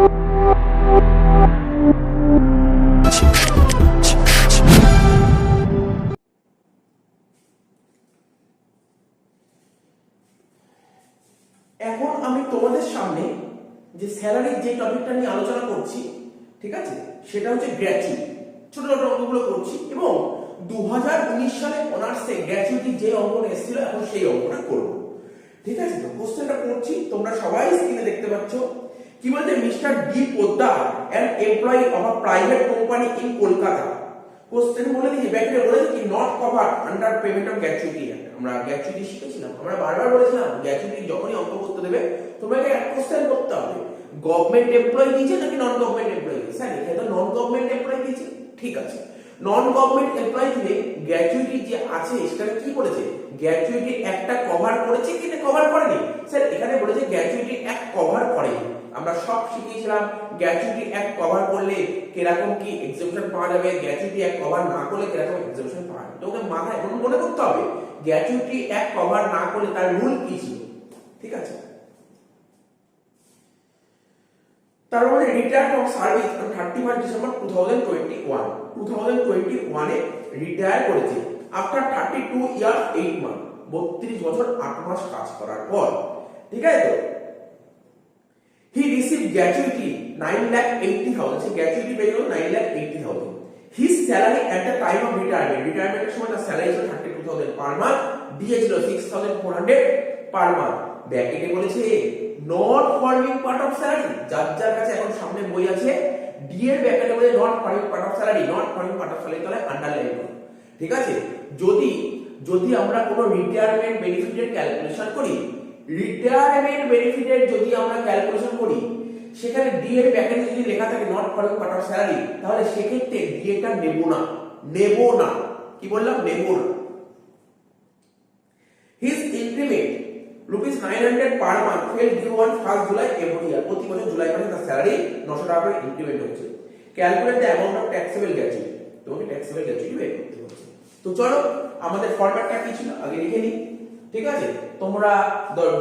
এখন আমি তোমাদের সামনে যে স্যালারির যে টপিকটা নিয়ে আলোচনা করছি, ঠিক আছে, সেটা হচ্ছে গ্র্যাচুইটি। ছোট ছোট অঙ্কগুলো করছি এবং 2019 সালে অনার্সে গ্র্যাচুইটি যে অঙ্কটা এসেছিল এখন সেই অঙ্কটা করব, ঠিক আছে। তো কোশ্চেনটা করছি, তোমরা সবাই স্ক্রিনে দেখতে পাচ্ছ। কি বলতে, mister D Poddar an employee of a private company in Kolkata. Question বলে দিয়েছি, ব্যাকেটে বলেছে কি not cover under payment of gratuity. আমরা গ্র্যাচুইটি শিখেছিলাম, আমরা বারবার বলেছিলাম গ্র্যাচুইটি যখনই অঙ্ক করতে দেবে তোমাকে এক কোশ্চেন করতে হবে, গভর্নমেন্ট এমপ্লয়ি দিয়েছে নাকি নন গভর্নমেন্ট এমপ্লয়ি দিয়েছে। স্যার এখানে তো নন গভর্নমেন্ট এমপ্লয়ি দিয়েছে, ঠিক আছে। নন গভর্নমেন্ট এমপ্লয়ি দিলে গ্র্যাচুইটি যে আছে সেটা কি বলেছে, গ্র্যাচুইটি একটা কভার করেছে কি না কভার করেনি। স্যার এখানে বলেছে গ্র্যাচুইটি এক কভার করে। আমরা সব শিখিয়েছিলাম গ্র্যাচুইটি এক কভার করলে কিরকম কি এক্সেপশন পাওয়া যাবে, গ্র্যাচুইটি এক কভার না করলে কিরকম এক্সেপশন পাওয়া যাবে। তোকে মাথায় মনে করতে হবে গ্র্যাচুইটি এক কভার না করলে তার রুল কি ছিল, ঠিক আছে। তারপরে retire from service on 31 December 2021 A retire করেছে আফটার 32 ইয়ার্স 8 মান্থ, 32 বছর 8 মাস কাজ করার পর, ঠিক আছে। তো হি রিসিভ গ্র্যাচুইটি 9,80,000, সে গ্র্যাচুইটি পেয়ে গেল 9,80,000। His salary at the time of রিটায়ারমেন্টের সময় তার স্যালারি ছিল 32,000 পার মান্থ, দিয়েছিল 6,400 পার মান্থ। ব্র্যাকেটে বলেছে not forming part of salary. যার যার কাছে এখন সামনে বই আছে, ডি এর ব্র্যাকেটে বলে not forming part of salary, not forming part of salary তাহলে আন্ডারলাইন করো, ঠিক আছে। যদি আমরা কোনো রিটায়ারমেন্ট বেনিফিটের ক্যালকুলেশন করি, রিটায়ারমেন্ট বেনিফিটের যদি আমরা ক্যালকুলেশন করি সেখানে ডি এর ব্র্যাকেটে যদি লেখা থাকে not forming part of salary, তাহলে সেক্ষেত্রে ডি এটা নেব না, কি বললাম, নেব না। His increment ₹900 per month fell due on 1 July every year. প্রতি বছর জুলাই মাসে তার স্যালারি 900 টাকা করে ইনক্রিমেন্ট হচ্ছে। Calculate the amount of taxable gratuity, তোমাকে ট্যাক্সেবল গ্র্যাচুইটি বের করতে হচ্ছে। তো চলো আমাদের ফরম্যাটটা কি ছিল আগে লিখে নিই, ঠিক আছে। তোমরা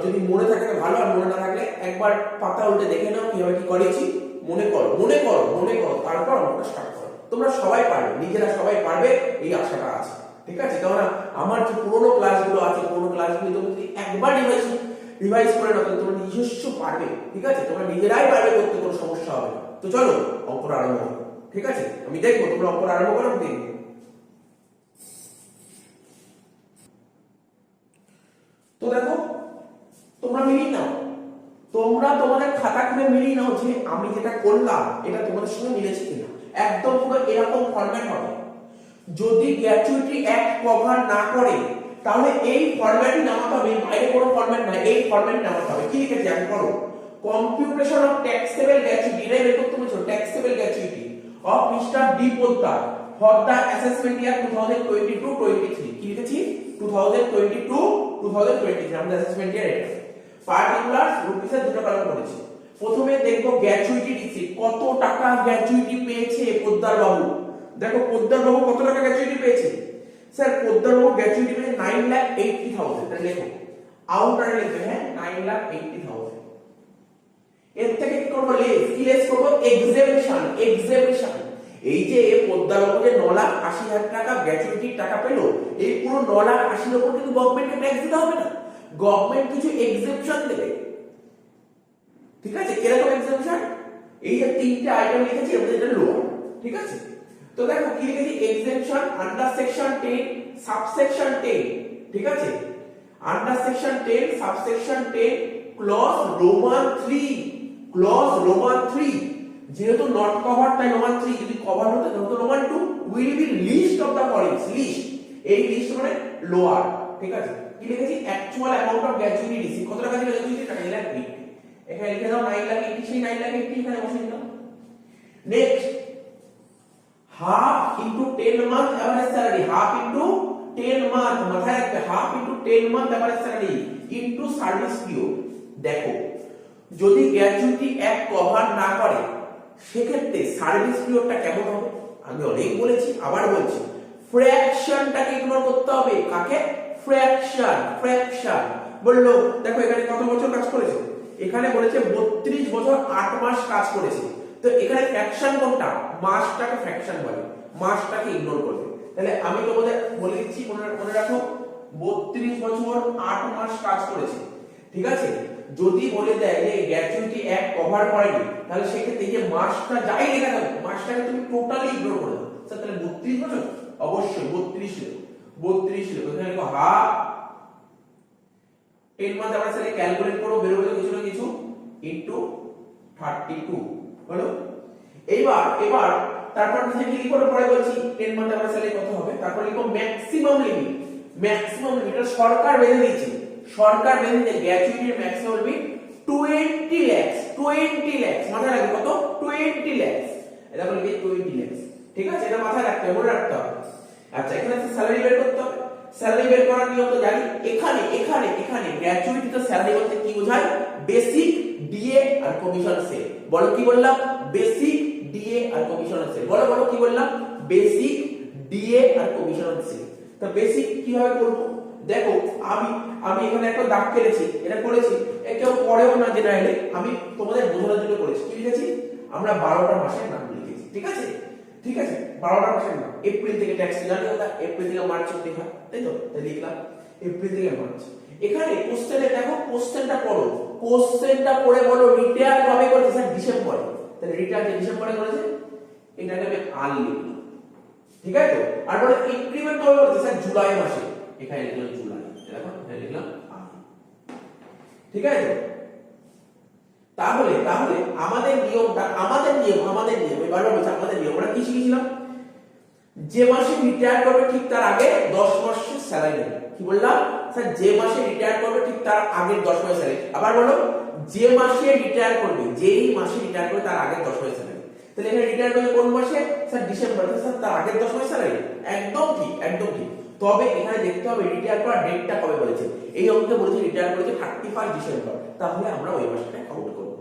যদি মনে থাকে ভালো, আর মনে না থাকলে একবার পাতা উল্টে দেখে নাও কিভাবে কি করেছি। মনে করো, তারপর অঙ্কটা স্টার্ট করো। তোমরা সবাই পারবে, নিজেরা সবাই পারবে এই আশাটা আছে, ঠিক আছে। কারণ আমার যে পুরোনো ক্লাসগুলো আছে, পুরোনো ক্লাসগুলো তোমরা যদি একবার রিভাইজ করে নাও তাহলে তোমরা নিজস্ব পারবে, ঠিক আছে। তোমরা নিজেরাই পারবে করতে, কোনো সমস্যা হবে না। তো চলো অঙ্কটা আরম্ভ করো, ঠিক আছে। আমি দেখবো তোমরা অঙ্কটা আরম্ভ করো, আমি দেখবো। তো দেখো তোমরা মিলিয়ে নাও, তোমরা তোমাদের খাতা খুলে মিলিয়ে নাও যে আমি যেটা করলাম এটা তোমাদের সঙ্গে মিলেছে কিনা। একদম পুরো এরকম ফরম্যাট হবে। যদি গ্র্যাচুইটি এক কভার না করে তাহলে এই ফরম্যাটই নামাতে হবে, বাইরে কোনো ফরম্যাট না, এই ফরম্যাট নামাতে হবে। কি লিখেছি আমি করো, কম্পিউটেশন অফ ট্যাক্সেবল গ্র্যাচুইটি, এটা বের করতে বলেছো, taxable gratuity of mister D Poddar for the assessment year 2022-23। কি লিখেছি, 2022-2023 আমাদের অ্যাসেসমেন্ট ইয়ার। এটা পার্টিকুলারস রুপিসে দুটো কলম করেছি। প্রথমে দেখবো গ্র্যাচুইটি রিসিভ, কত টাকা গ্র্যাচুইটি পেয়েছে পোদ্দার বাবু। দেখো পোদ্দার বাবু কত টাকা গ্র্যাচুইটি পেয়েছে। স্যার পোদ্দার বাবু গ্র্যাচুইটি পেয়েছে 9,80,000, এটা লেখো, আউটারে লিখবে, হ্যাঁ 9,80,000। এর থেকে কি করব, লেস করব, এক্সেপশন। এই যে পোদ্দার বাবু যে 9,80,000 টাকা গ্র্যাচুইটি টাকা পেলো, এই পুরো 9,80,000 এর উপর কিন্তু গভর্নমেন্টকে ট্যাক্স দিতে হবে না, গভর্নমেন্ট কিছু এক্সেপশন দেবে, ঠিক আছে। কিরকম এক্সেপশন, এই যে তিনটে আইটেম লিখেছি এর মধ্যে এটা লোয়ার, ঠিক আছে। তো দেখো কি লিখেছি, এক্সেপশন আন্ডার সেকশন 10 সাবসেকশন 10, ঠিক আছে। Under section 10 subsection 10 clause roman 3, যেহেতু নট কভার তাই রোমান 3, যদি কভার হতো তাহলে roman 2 will be list of the following, list, এই লিস্ট মানে লোয়ার, ঠিক আছে। কি লিখেছি, actual amount of gratuity receive, কত টাকা ছিল গ্র্যাচুইটি, 9,80,000। এখানে লিখে দাও 9,80,000, সেই 9,80,000 এখানে বসিয়ে দাও। Next half into 10 month average salary, half into 10 month, মাথায় রাখবে, half into 10 month average salary into service period. দেখো যদি গ্র্যাচুইটি এক কভার না করে সেক্ষেত্রে সার্ভিস পিরিয়ডটা কেমন হবে, আমি অনেক বলেছি, আবার বলছি, ফ্র্যাকশনটাকে ইগনোর করতে হবে। কাকে, ফ্র্যাকশন বললো। দেখো এখানে কত বছর কাজ করেছে, এখানে বলেছে 32 বছর 8 মাস কাজ করেছে। তো এখানে ফ্র্যাকশন কোনটা, মাসটাকে ফ্র্যাকশন বলে, মাসটাকে ইগনোর করবে। তাহলে আমি তোমাদের বলে দিচ্ছি, মনে রাখো 32 বছর 8 মাস কাজ করেছে, ঠিক আছে। যদি বলে দেয় যে গ্র্যাচুইটি এক কভার করেনি, তাহলে সেক্ষেত্রে যে মাসটা যাই লেখা থাকবে মাসটাকে তুমি টোটালি ইগনোর করে দাও। তাহলে 32 বছর অবশ্যই 32 লেখো, 32 লেখো। এখানে লেখো হাফ 10 মান্থ আমরা সেটা ক্যালকুলেট করব, বেরোবে কিছু না কিছু ইনটু 32 হলো। এবার তারপর থেকে কি করে পরে বলছি 10 মান্থ আমরা সেটা কত হবে, তারপর লিখো ম্যাক্সিমাম লিমিট। ম্যাক্সিমাম লিমিট সরকার বেঁধে দিয়েছে, সরকার বেঁধে দিয়েছে গ্র্যাচুইটির ম্যাক্সিমাম লিমিট 20 লাখ। 20 লাখ মাথায় রাখবে, কত 20 লাখ, এটা বলবে 20 লাখ, ঠিক আছে। এটা মাথায় রাখতে হবে, মনে রাখতে হবে। আচ্ছা, এখানে স্যালারি বের করতে হবে। স্যালারি বের করার নিয়ম তো জানি। এখানে গ্র্যাচুইটি তো স্যালারি বলতে কি বোঝায়, বেসিক, ডিএ আর কমিশন সে। বলো কি বললাম, বেসিক, ডিএ আর কমিশন সে। বলো কি বললাম, বেসিক, ডিএ আর কমিশন সে। তো বেসিক কিভাবে করব, দেখো আমি এখানে একটা দাগ কেটেছি, এটা করেছি কেউ পড়েও না জেনারেলি, আমি তোমাদের বোঝানোর জন্য করেছি। কি লিখেছি, আমরা 12টা মাসের নাম লিখেছি, ঠিক আছে। 12টা মাসের নাম। এপ্রিল থেকে ট্যাক্স জানি ওটা, এপ্রিল থেকে মার্চ অবধি হয়, তাই তো, তাই লিখলাম এপ্রিল থেকে মার্চ। এখানে কোশ্চেনে দেখো, কোশ্চেনটা পড়ো, কোশ্চেনটা পড়ে বলো রিটায়ার কবে করেছে, স্যার ডিসেম্বরে। তাহলে রিটায়ার যে ডিসেম্বরে করেছে এটাকে আমি আর লিখলাম, ঠিক আছে। আর বলে ইনক্রিমেন্ট কবে করেছে, স্যার জুলাই মাসে, এখানে লিখলাম জুলাই, দেখো এখানে লিখলাম আর, ঠিক আছে। তাহলে আমাদের নিয়মটা, আমাদের নিয়ম এবারে বলছি আমাদের নিয়ম, আমরা কি শিখেছিলাম, যে মাসে রিটায়ার করবে ঠিক তার আগে 10 মাসের স্যালারি নেবে। কি বললাম, স্যার যে মাসে রিটায়ার করবে ঠিক তার আগে 10 মাসের স্যালারি। আবার বলো, যে মাসে রিটায়ার করবে, যেই মাসে রিটায়ার করবে তার আগে 10 মাসের স্যালারি। তাহলে এখানে রিটায়ার করবে কোন মাসে, স্যার ডিসেম্বর, স্যার তার আগে 10 মাসের স্যালারি, একদম ঠিক, একদম ঠিক। তবে এখানে দেখতে হবে রিটায়ার করার ডেটটা কবে বলেছে। এই অঙ্কে বলেছে রিটায়ার করেছে 31 ডিসেম্বর, তাহলে আমরা ওই মাসটা কাউন্ট করব।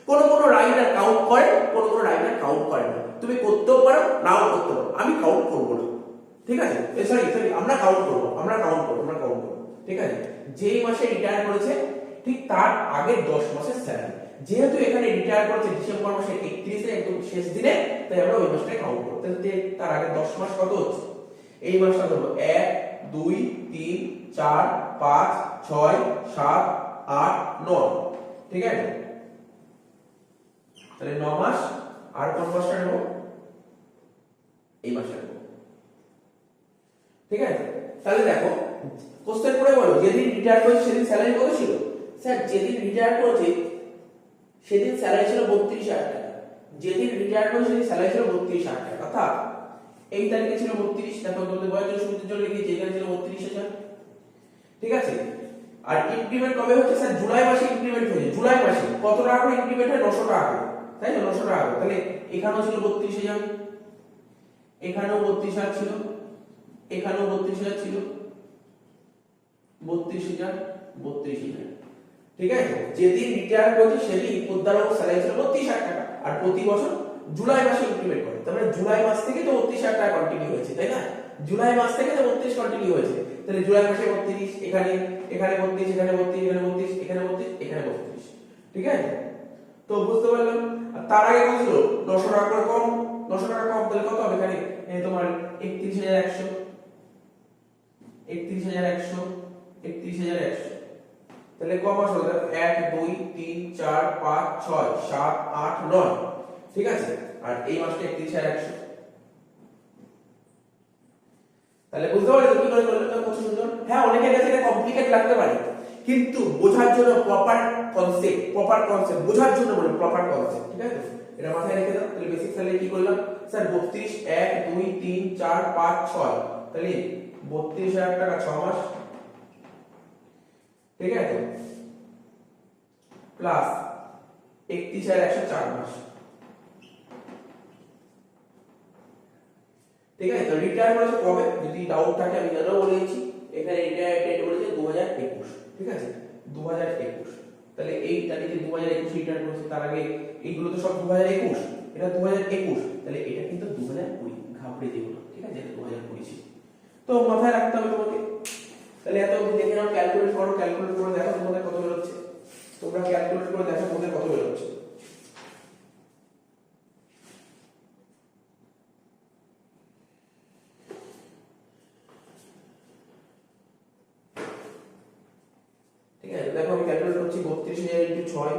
কোন রাইটার কাউন্ট করে, কোন রাইটার কাউন্ট করে না। তুমি করতেও পারো, নাও করতে পারো, আমি কাউন্ট করব না, ঠিক আছে। সরি আমরা কাউন্ট করব, ঠিক আছে। যেই মাসে রিটায়ার করেছে ঠিক তার আগে 10 মাসের স্যালারি। যেহেতু এখানে রিটায়ার করেছে ডিসেম্বর মাসের 31 একদম শেষ দিনে, তাই আমরা ওই মাসটাই কাউন্ট করব। তাহলে তার আগে 10 মাস কত হচ্ছে, এই মাসটা ধরো 1 2 3 4 5 6 7 8 9, ঠিক আছে। তাহলে 9 মাস। আর কোন মাসটা নেব, এই মাসটা নেব, ঠিক আছে। তাহলে দেখো কোশ্চেন করে বলো, যেদিন রিটায়ার করেছে সেদিন স্যালারি কত ছিল, স্যার যেদিন রিটায়ার করেছে সেদিন স্যালারি ছিল 32,000 টাকা। যেদিন রিটায়ার করেছে সেদিন স্যালারি ছিল 32,000 টাকা, অর্থাৎ এই তারিখে ছিল 32, দেখো তোমাদের বয়সের সুবিধার জন্য লিখেছি, এখানে ছিল 32,000, ঠিক আছে। আর ইনক্রিমেন্ট কবে হচ্ছে, স্যার জুলাই মাসে ইনক্রিমেন্ট হয়েছে। জুলাই মাসে কত টাকা করে ইনক্রিমেন্ট হয়, 900 টাকা করে, তাই তো, 900 টাকা। তাহলে এখানেও ছিল 32,000, এখানেও 32,000 ছিল, এখানেও 32,000 ছিল, 32,000, 32,000, ঠিক আছে। যেদিন রিটায়ার করেছে সেদিন উদ্ধারক স্যালারি ছিল 32,000 টাকা। আর প্রতি বছর জুলাই মাসে ইনক্রিমেন্ট করে, তার মানে জুলাই মাস থেকে তো 32,000 টাকা কন্টিনিউ হয়েছে, তাই না। জুলাই মাস থেকে তো 32 কন্টিনিউ হয়েছে, তাহলে জুলাই মাসে 32, এখানে 32, এখানে 32, এখানে 32, এখানে 32, এখানে 32, ঠিক আছে। তো বুঝতে পারলাম। আর তার আগে কত ছিল, 900 টাকা করে কম, 900 টাকা কম, তাহলে কত হবে এখানে, তোমার 31,100, 31,100, 31,100। তাহলে ক মাস হলো, 1 2 3 4 5 6 7 8 9, ঠিক আছে। আর এই মাসটা 31,100। তাহলে বুঝতে পারলে কি করে করলে, কত সুন্দর। হ্যাঁ, অনেকের কাছে এটা কমপ্লিকেট লাগতে পারে, কিন্তু বোঝার জন্য প্রপার কনসেপ্ট বোঝার জন্য বলে প্রপার কনসেপ্ট, ঠিক আছে। এটা মাথায় রেখে দাও। তাহলে বেসিক স্যালারি কি করলাম, স্যার 32 1 2 3 4 5 6, তাহলে 32,000 টাকা 6 মাস, ঠিক আছে, প্লাস 31,100 4 মাস, ঠিক আছে। তো রিটায়ার করেছে কবে, যদি ডাউট থাকে আমি জানাও বলেছি। এখানে রিটায়ার ডেট বলেছে 2021, ঠিক আছে, 2021। তাহলে এই তারিখে 2021 রিটায়ার করেছে, তার আগে এইগুলো তো সব 2021, এটা 2021, তাহলে এটা কিন্তু 2020, ঘাবড়ে যেও না, ঠিক আছে, এটা 2020 ছিল। তো মাথায় রাখতে হবে তোমাকে। তাহলে এত অবধি দেখে নাও, ক্যালকুলেট করো, ক্যালকুলেট করে দেখো তোমাদের কত বেরোচ্ছে। তোমরা ক্যালকুলেট করে দেখো তোমাদের কত বেরোচ্ছে। ঠিক আছে, দেখো আমি ক্যালকুলেট করছি 32,000 ইন্টু 6,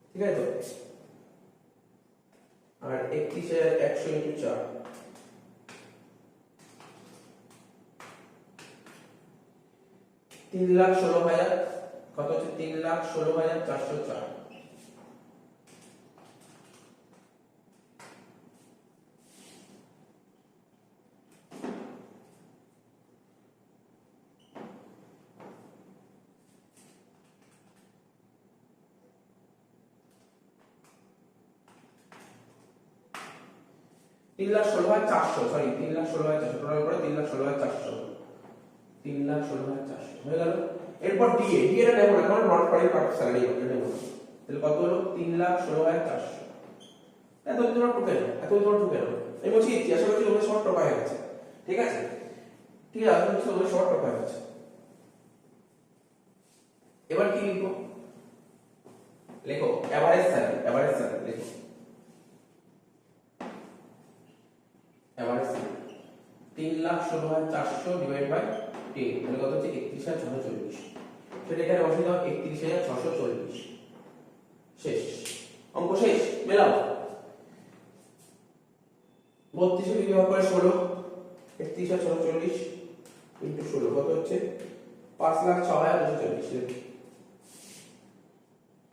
ঠিক আছে তো, আর 31,100 ইন্টু 4, 3,16,000, কত হচ্ছে 3,16,404। তিন লাখ 16,400, সরি 3,16,400, টোটাল করে 3,16,400, 3,16,400 হয়ে গেল। এরপর ডিএ, ডিএ টা নেবো না কারণ নট ফর পার্ট স্যালারি ওটা নেবো না। তাহলে কত হলো 3,16,400। এত তোমরা টুকে নাও, এত তোমরা টুকে নাও। আমি বলছি আশা করছি তোমাদের শর্ট টকা হয়ে গেছে, ঠিক আছে, ঠিক আছে, তোমাদের শর্ট টকা হয়ে গেছে। এবার কি লিখবো, লেখো এভারেজ স্যালারি, এভারেজ স্যালারি লেখো, এভারেজ স্যালারি 3,16,400 ডিভাইড বাই 10, তাহলে কত হচ্ছে 31,640। সেটা এখানে বসিয়ে দাও 31,640, শেষ, অঙ্ক শেষ, মেলাও। 32 বিভাগ করে 16, 31,640 ইনটু 16 কত হচ্ছে 5,06,240,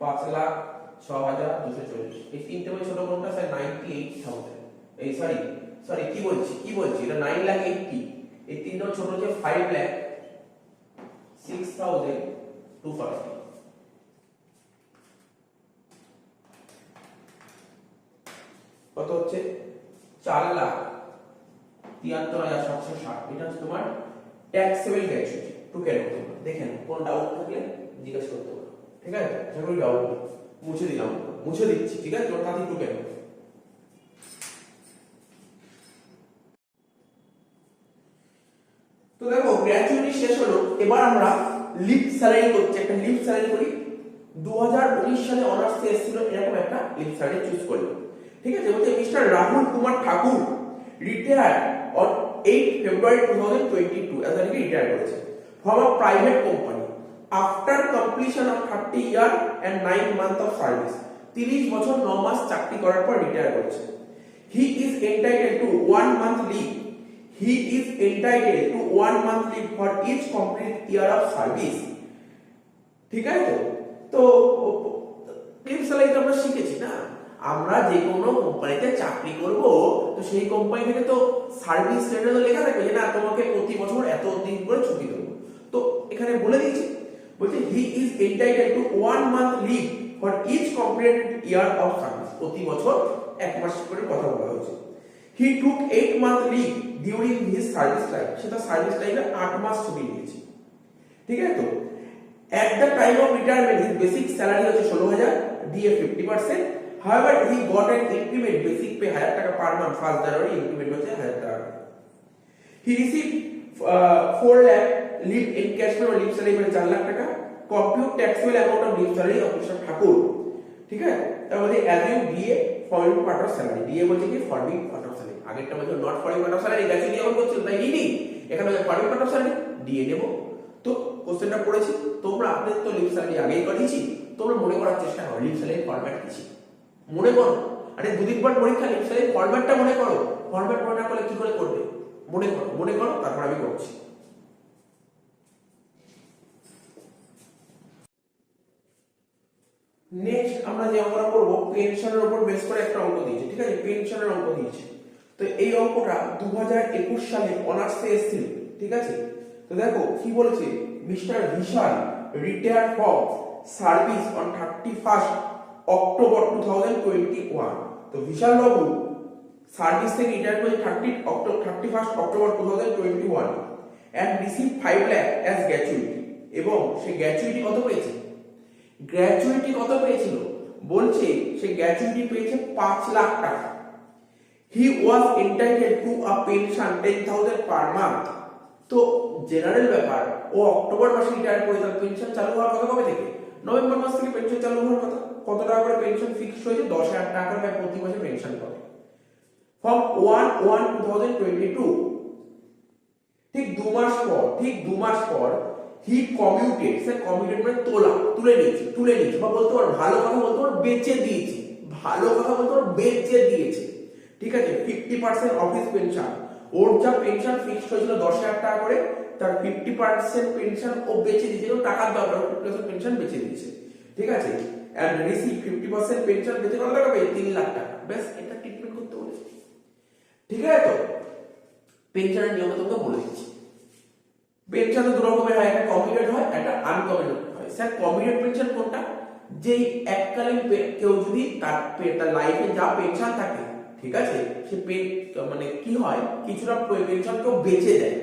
5,06,240। এই তিনটে বই ছোট কোনটা স্যার 98,000, এই সরি সরি কি বলছি এটা 9,80,000, এই তিনটা ছোট হচ্ছে 5,06,240। কত হচ্ছে 4,73,760। এটা হচ্ছে তোমার ট্যাক্সেবল গ্র্যাচুইটি। টুকে নাও তোমরা, দেখে নাও, কোন ডাউট থাকলে জিজ্ঞেস করতে পারো, ঠিক আছে, আশা করি ডাউট নেই। মুছে দিলাম, মুছে দিচ্ছি, ঠিক আছে, তোমরা তাতে টুকে নাও। তো দেখো গ্র্যাচুইটি শেষ হলো, এবার আমরা লিভ স্যালারি করছি, একটা লিভ স্যালারি করি। 2019 সালে অনার্সে এসেছিল এরকম একটা লিভ স্যালারি চুজ করলাম, ঠিক আছে। বলতে mister Rahul Kumar Thakur retired on 8 February 2022 as a retire করেছে from a private company after completion of 30 year and 9 month of service। 30 বছর 9 মাস চাকরি করার পর রিটায়ার করেছে। he is entitled to 1 month leave, he is entitled to 1 month leave for each complete year of service, ঠিক আছে। তো leave salary তো আমরা শিখেছি না, আমরা যে কোনো কোম্পানিতে চাকরি করব, তো সেই কোম্পানি থেকে তো সার্ভিস রেটে তো লেখা থাকবে যে না তোমাকে প্রতি বছর এত দিন করে ছুটি দেবো। তো এখানে বলে দিয়েছি, বলছে he is entitled to 1 month leave for each completed year of service. প্রতি বছর 1 মাস করে কথা বলা হয়েছে। He took 8 month leave during his service life, সেটা সার্ভিস লাইফে 8 মাস ছুটি নিয়েছে, ঠিক আছে। তো at the time of retirement his basic salary হচ্ছে 16,000, DA 50%. However, he got an increment, basic pay 1,000 টাকা per month, 1st January increment হচ্ছে 1,000 টাকা। He received 4 lakh leave encashment or leave salary মানে 4 লাখ টাকা। Compute taxable amount of leave salary of Mr. ঠাকুর, ঠিক আছে। তারপরে assume DA forming part of salary, DA বলছে কি forming part of salary, আগেরটা বলছে not forming part of salary, গেছে দিয়ে এখন করছিল তাই নিই, এখানে বলছে forming part of salary, DA নেব। তো কোশ্চেনটা পড়েছি, তোমরা আপনাদের তো লিভ স্যালারি আগেই করেছি, তোমরা মনে করার চেষ্টা করো লিভ স্যালারি ফরম্যাট কি ছিল, মনে করো। আরে দুদিন পর পরীক্ষা, লিভ স্যালারি ফরম্যাটটা মনে করো, ফরম্যাট মনে না করলে কি করে করবে, মনে করো, মনে করো, তারপর আমি করছি। নেক্সট আমরা যে অঙ্কটা করব পেনশনের উপর বেস করে একটা অঙ্ক দিয়েছে, ঠিক আছে, পেনশনের অঙ্ক দিয়েছে। তো এই অঙ্কটা 2021 সালে অনার্সে এসেছিল, ঠিক আছে। তো দেখো কি বলেছে, mister Vishal retired from service on 31 October 2021। তো বিশাল বাবু সার্ভিস থেকে রিটায়ার করে 31 October 2021 and received 5 lakh as gratuity। এবং সে গ্র্যাচুইটি কত পেয়েছে, গ্র্যাচুইটি কত পেয়েছিল বলছে, সে গ্র্যাচুইটি পেয়েছে 5 লাখ টাকা। He was entitled to a pension 10,000 per month। তো জেনারেল ব্যাপার, ও অক্টোবর মাসে রিটায়ার করে, তার পেনশন চালু হওয়ার কথা কবে থেকে? নভেম্বর মাস থেকে পেনশন চালু হওয়ার কথা। কত টাকা করে পেনশন ফিক্সড হয়েছে? 10,000 টাকা করে প্রতি মাসে পেনশন পাবে ফ্রম 1/1/2022। ঠিক 2 মাস পর হি কমিউটেড, স্যার কমিউটেড মানে তুলে নিয়েছে বা বলতে পারো ভালো কথা বলতে পারো বেচে দিয়েছে, ঠিক আছে। 50% অফিস পেনশন, ওর যা পেনশন ফিক্সড হয়েছিল 10,000 টাকা করে, তার 50% পেনশন ও বেচে দিয়েছে, টাকার দরকার 50% পেনশন বেচে দিয়েছে, ঠিক আছে। এন্ড রিসিভ 50% পেনশন বেচে কত টাকা পাবে? 3 লাখ টাকা। ব্যাস, এটা ট্রিটমেন্ট করতে বলেছে, ঠিক আছে। তো পেনশনের নিয়ম তোমাকে বলে দিচ্ছি। পেনশন দু রকমের হয়, একটা কমিউটেড হয়, একটা আনকমিউটেড হয়। স্যার কমিউটেড পেনশন কোনটা? যেই এককালীন কেউ যদি তার লাইফে যা পেনশন থাকে, ঠিক আছে, সে মানে কি হয়, কিছুটা পেনশন কেউ বেচে দেয়,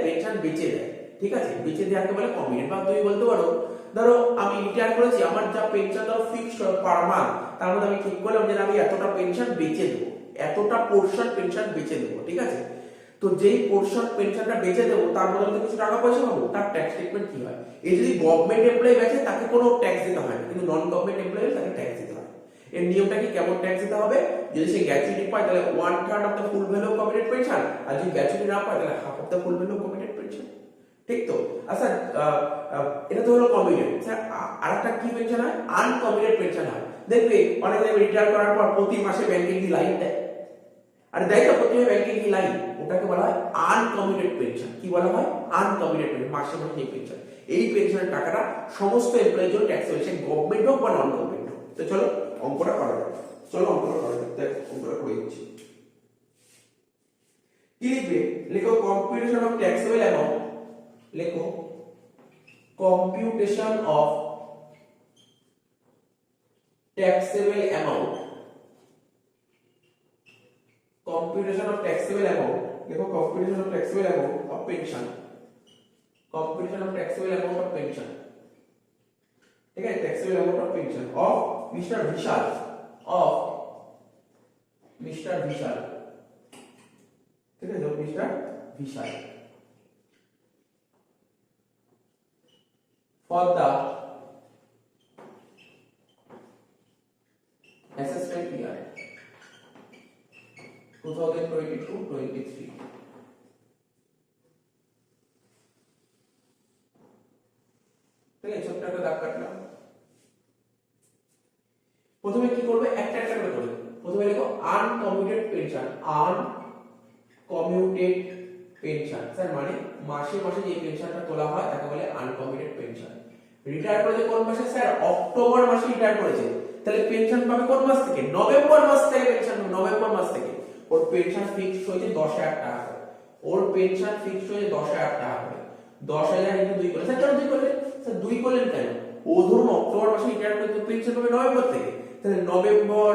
পেনশন বেচে দেয়, ঠিক আছে। বেচে দেওয়াকে বলে কমিউটেড। বা তুমি বলতে পারো, ধরো আমি রিটায়ার করেছি, আমার যা পেনশন ধরো ফিক্সড পার মান্থ, তার মধ্যে আমি ঠিক করলাম যে আমি এতটা পেনশন বেচে দেবো, এতটা পোরশন পেনশন বেচে দেবো, ঠিক আছে। তো যেই পোরশন পেনশনটা বেচে দেবো তার মধ্যে আমি কিছু টাকা পয়সা পাবো, তার ট্যাক্স ট্রিটমেন্ট কি হয়? এই যদি গভর্নমেন্ট এমপ্লয়ি বেচে তাকে কোনো ট্যাক্স দিতে হয় না, কিন্তু নন গভর্নমেন্ট এমপ্লয়ি তাকে ট্যাক্স দিতে হয়। এর নিয়মটা কি, কেমন ট্যাক্স দিতে হবে? যদি সে গ্র্যাচুইটি পায় তাহলে 1/3 of the full value of committed pension, আর যদি গ্র্যাচুইটি না পায় তাহলে half of the full value of committed pension, ঠিক তো। আচ্ছা, এটা তো হলো কমিটেড। স্যার আরেকটা কি পেনশন হয়? আনকমিটেড পেনশন হয়। দেখবে অনেক রিটায়ার করার পর প্রতি মাসে ব্যাংকে কি লাইন দেয়, আর দেয় তো প্রতি ব্যাংকে কি লাইন, ওটাকে বলা হয় আনকমিটেড পেনশন। কি বলা হয়? আনকমিটেড পেনশন, মাসে এই পেনশন। এই পেনশনের টাকাটা সমস্ত এমপ্লয়ির জন্য ট্যাক্স হয়েছে, গভর্নমেন্ট হোক বা নন গভর্নমেন্ট হোক। তো চলো অঙ্কটা করা যাক, অঙ্কটা করে দিচ্ছি। কি লিখবে? লেখো কম্পিউটেশন অফ ট্যাক্সেবল অ্যামাউন্ট, লেখো computation of taxable amount, computation of taxable amount, देखो computation of taxable amount of pension, computation of taxable amount of pension, ठीक है, taxable amount of pension of Mr. Vishal, ठीक है, जो Mr. Vishal for the assessment year 2022-23, ঠিক আছে। ছোট্ট একটা দাগ কাটলাম। প্রথমে কি করবে? একটা করে করবে। প্রথমে লিখো আনকমিউটেড পেনশন, আনকমিউটেড পেনশন, স্যার মানে মাসে মাসে যে পেনশনটা তোলা হয় তাকে বলে আনকমিউটেড পেনশন। রিটায়ার করেছে কোন মাসে? স্যার অক্টোবর মাসে রিটায়ার করেছে, তাহলে পেনশন পাবে কোন মাস থেকে? নভেম্বর মাস থেকে পেনশন, নভেম্বর মাস থেকে। ওর পেনশন ফিক্সড হয়েছে 10,000 টাকা, ওর পেনশন ফিক্সড হয়েছে 10,000 টাকা, 10,000 ইনটু 2 করে। স্যার কেন 2 করলেন? স্যার 2 করলেন কেন? ও ধরুন অক্টোবর মাসে রিটায়ার করে, তো পেনশন পাবে নভেম্বর থেকে, তাহলে নভেম্বর,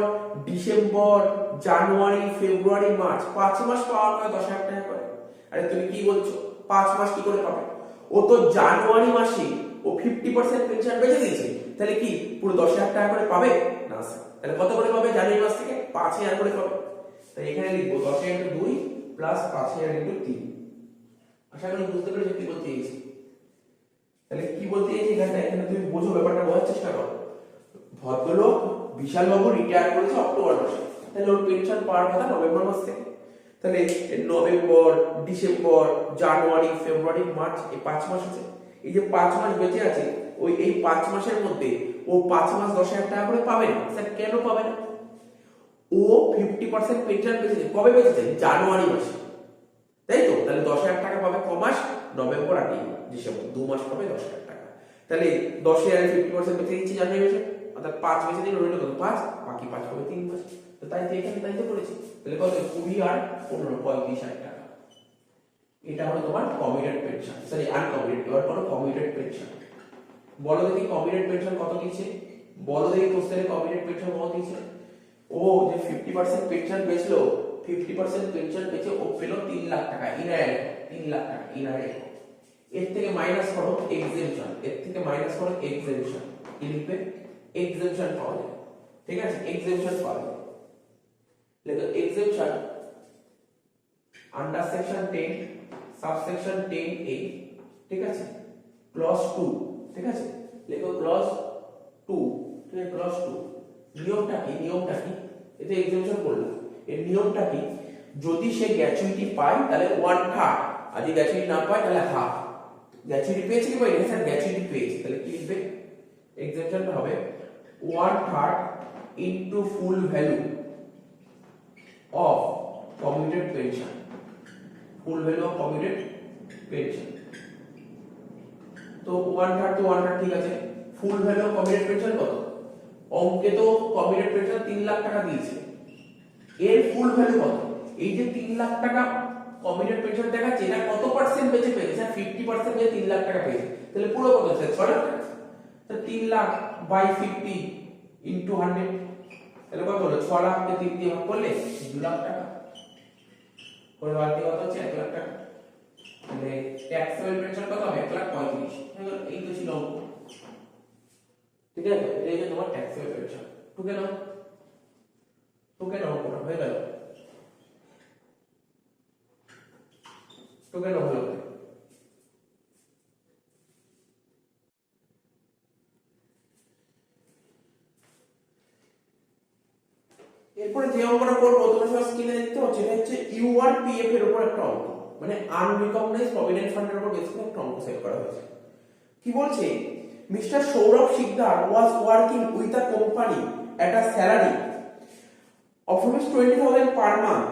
ডিসেম্বর, জানুয়ারি, ফেব্রুয়ারি, মার্চ, 5 মাস পাওয়ার কথা 10,000 টাকা করে। আরে তুমি কি বলছো? 5 মাস কি করে পাবে? ও তো জানুয়ারি মাসে ও 50% পেনশন বেঁচে দিয়েছে, তাহলে কি পুরো 10,000 টাকা করে পাবে? না স্যার, তাহলে কত করে পাবে? জানুয়ারি মাস থেকে 5,000 করে পাবে। তাই এখানে লিখবো 10,000 ইনটু 2 প্লাস 5,000 ইনটু 3। আশা করি বুঝতে পেরেছো কি বলতে চাইছি। তাহলে কি বলতে চাইছি এখানে তুমি বোঝো, ব্যাপারটা বোঝার চেষ্টা করো। ভদ্রলোক বিশাল বাবু রিটায়ার করেছে অক্টোবর মাসে, তাহলে ওর পেনশন পাওয়ার কথা নভেম্বর মাস থেকে। তাহলে নভেম্বর, ডিসেম্বর, জানুয়ারি, ফেব্রুয়ারি, মার্চ, এই 5 মাস আছে। এই যে 5 মাস বেঁচে আছে, ওই এই 5 মাসের মধ্যে ও 5 মাস 10,000 টাকা করে পাবে না। স্যার কেন পাবে না? ও 50% পেনশন বেঁচেছে, কবে বেঁচেছে? জানুয়ারি মাসে, তাই তো। তাহলে 10,000 টাকা পাবে ক মাস? নভেম্বর আর ডিসেম্বর, 2 মাস পাবে 10,000 টাকা। তাহলে 10,000 এর 50% বেঁচে দিচ্ছি জানুয়ারি মাসে, অর্থাৎ 5 বেঁচে দিন, রইল কত? 5, বাকি 5 পাবে 3 মাস। তো তাই তো এখানে তাই তো করেছি। তাহলে কত? 20 আর 15, 35,000 টাকা। এটা হলো তোমার কমিউটেড পেনশন, সরি আনকমিউটেড। এবার করো কমিউটেড পেনশন। বলো দেখি কমিউটেড পেনশন কত দিয়েছে? বলো দেখি কোশ্চেনে কমিউটেড পেনশন কত দিয়েছে? ও যে 50% পেনশন বেচলো, 50% পেনশন বেচে ও পেল 3 লাখ টাকা ইনডাইরেক্ট, 3 লাখ টাকা ইনডাইরেক্ট। এর থেকে মাইনাস করো এক্সেমশন, কি লিখবে? এক্সেমশন পাওয়া যায়, ঠিক আছে, এক্সেমশন পাওয়া যায়। লেখো exemption under section 10 subsection 10A, ঠিক আছে, ক্লজ 2, ঠিক আছে, লেখো ক্লজ 2, ঠিক আছে, ক্লজ 2 নিয়মটা কি এতে এক্সাম্পশন করলাম, এর নিয়মটা কি, যদি সে গ্র্যাচুইটি পায় তাহলে 1/3, আর যদি গ্র্যাচুইটি না পায় তাহলে হাফ। গ্র্যাচুইটি পেয়েছে কি পাইনি, স্যার গ্র্যাচুইটি পেয়েছে, তাহলে কি লিখবে, এক্সাম্পশনটা হবে 1/3 into full value of commuted pension, full value of commuted pension. তো 1/3 তো 1/3 ঠিক আছে, ফুল ভ্যালু অফ কমিউটেড পেনশন কত, অঙ্কে তো কমিউটেড পেনশন 3 লাখ টাকা দিয়েছে, এর ফুল ভ্যালু কত, এই যে 3 লাখ টাকা কমিউটেড পেনশন দেখাচ্ছে, এটা কত পার্সেন্ট বেঁচে পেয়েছে, স্যার 50% বেঁচে 3 লাখ টাকা পেয়েছে, তাহলে পুরো কত স্যার 6 লাখ টাকা, তাহলে 3 লাখ বাই 50 ইনটু 100, তাহলে কত হলো, 6 লাখ কে 3 দিয়ে ভাগ করলে 2 লাখ টাকা, করে বাকি কত হচ্ছে 1 লাখ টাকা, তাহলে ট্যাক্সেবল পেনশন কত হবে 1,35,000, এই তো ছিল অঙ্ক, ঠিক আছে, এই যে তোমার ট্যাক্সেবল পেনশন, টুকে নাও অঙ্কটা হয়ে গেল, টুকে নাও ভালো করে। এরপরে যে অঙ্কটা করবো তোমরা সব স্ক্রিনে দেখতে পাচ্ছ, এটা হচ্ছে ইউআরপিএফ এর উপর একটা অঙ্ক, মানে আনরিকগনাইজড প্রভিডেন্ট ফান্ডের উপর বেস করে একটা অঙ্ক সেট করা হয়েছে। কি বলছে, mister Sourav Sikdar was working with a company at a salary of rupees 20,000 per month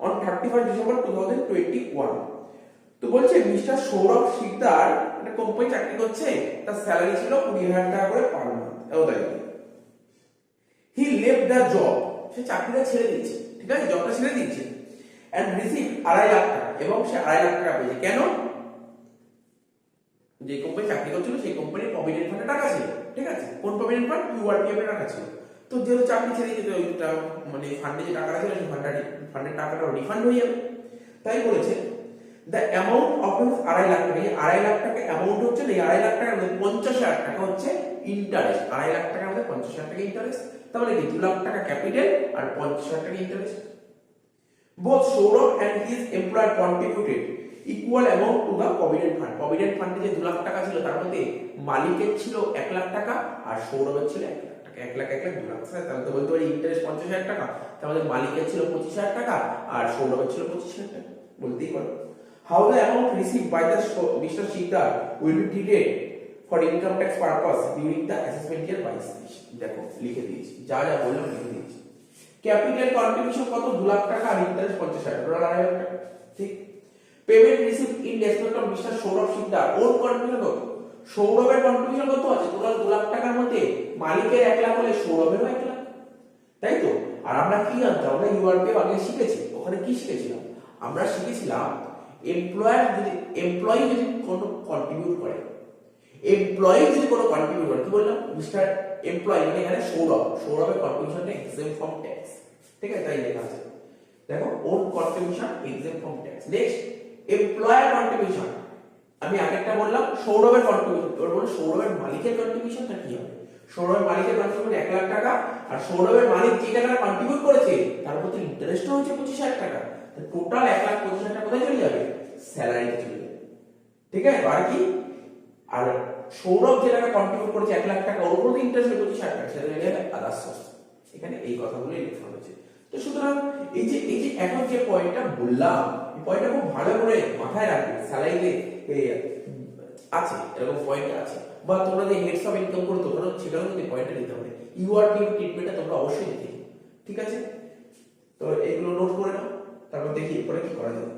on 31st December 2021. তো বলছে মিস্টার সৌরভ শিকদার একটা কোম্পানি চাকরি করছে, তার স্যালারি ছিল 20,000 টাকা করে পার মান্থ, এও তাই। হি লেফট দ্য জব, সে চাকরিটা ছেড়ে দিয়েছে, ঠিক আছে, জবটা ছেড়ে দিয়েছে, এন্ড রিসিভ 2.5 লাখ টাকা, এবং সে 2.5 লাখ টাকা পেয়েছে, কেন, যে কোম্পানি চাকরি করছিল সেই কোম্পানির প্রভিডেন্ট ফান্ডে টাকা ছিল, ঠিক আছে, কোন প্রভিডেন্ট ফান্ড, ইউআরপিএফ এর টাকা ছিল, তো যেহেতু চাকরি ছেড়ে দিতে ওইটা মানে ফান্ডে যে টাকাটা ছিল সেই ফান্ডের টাকাটা রিফান্ড হয়ে যাবে, তাই বলেছে দ্য অ্যামাউন্ট অফ 2.5 লাখ টাকা, এই 2.5 লাখ টাকা অ্যামাউন্ট হচ্ছে, এই 2.5 লাখ টাকার মধ্যে 50,000 টাকা হচ্ছে ইন্টারেস্ট, 2.5 লাখ টাকার মধ্যে 50,000 টাকা ইন্টারেস্ট, তাহলে কি 2 লাখ টাকা ক্যাপিটাল আর 50,000 টাকা interest. both Sourav and his employer contributed equal amount to the provident fund, provident ফান্ডে যে 2 লাখ টাকা ছিল তার মধ্যে মালিকের ছিল 1 লাখ টাকা আর সৌরভের ছিল 1 লাখ টাকা, 1 লাখ 2 লাখ, তাহলে তো বলতে পারি ইন্টারেস্ট 50,000 টাকা, তার মধ্যে মালিকের ছিল 25,000 টাকা আর সৌরভের ছিল 25,000 টাকা, বলতেই পারো। how the amount received by the Mr. Shikdar will be treated for income tax purpose during the assessment year by দেখো লিখে দিয়েছি, যা যা বললাম লিখে দিয়েছি। ক্যাপিটাল কন্ট্রিবিউশন কত, 2 লাখ টাকা আর ইন্টারেস্ট 50,000, টোটাল 2.5 লাখ টাকা, ঠিক। Payment received in respect of mister Sourav Sikdar, ওর কন্ট্রিবিউশন কত, সৌরভের কন্ট্রিবিউশন কত আছে, টোটাল 2 লাখ টাকার মধ্যে মালিকের 1 লাখ হলে সৌরভেরও 1 লাখ, তাই তো। আর আমরা কি জানতাম, আমরা ইউআরপিএফ আগে শিখেছি, ওখানে কি শিখেছিলাম, আমরা শিখেছিলাম এমপ্লয়ি যদি কোনো কন্ট্রিবিউট করে, কি বললাম, মিস্টার এমপ্লয়ি মানে এখানে সৌরভের কন্ট্রিবিউশনটা এক্সেম্পট ফ্রম ট্যাক্স, ঠিক আছে, তাই লেখা আছে, দেখো own contribution exempt from tax. Next employer contribution, আমি আগেরটা বললাম সৌরভের কন্ট্রিবিউশন, এবার বলো সৌরভের মালিকের কন্ট্রিবিউশনটা কি হবে, সৌরভের মালিকের কন্ট্রিবিউশন 1 লাখ টাকা, আর সৌরভের মালিক যে টাকাটা কন্ট্রিবিউট করেছে তার উপরে ইন্টারেস্টও হচ্ছে 25,000 টাকা, টোটাল 1,25,000 টাকা কোথায় চলে যাবে, স্যালারিতে চলে যাবে, ঠিক আছে। আর কি, আর সৌরভ যে টাকা কন্ট্রিবিউট করেছে 1 লাখ টাকা, ওর উপরে ইন্টারেস্ট 25,000 টাকা, সেটা চলে যাবে আদার্স সোর্স, এখানে এই কথাগুলোই লেখা হয়েছে। তো সুতরাং এই যে এখন যে পয়েন্টটা বললাম, এই পয়েন্টটা খুব ভালো করে মাথায় রাখবে, স্যালারিতে আছে এরকম পয়েন্ট আছে, বা তোমরা যে হেডস অফ ইনকাম করো তখন সেখানেও কিন্তু পয়েন্টটা নিতে হবে, ইউআরপিএফ ট্রিটমেন্টটা তোমরা অবশ্যই নিতে, ঠিক আছে। তো এগুলো নোট করে নাও, তারপর দেখি এরপরে কি করা যায়।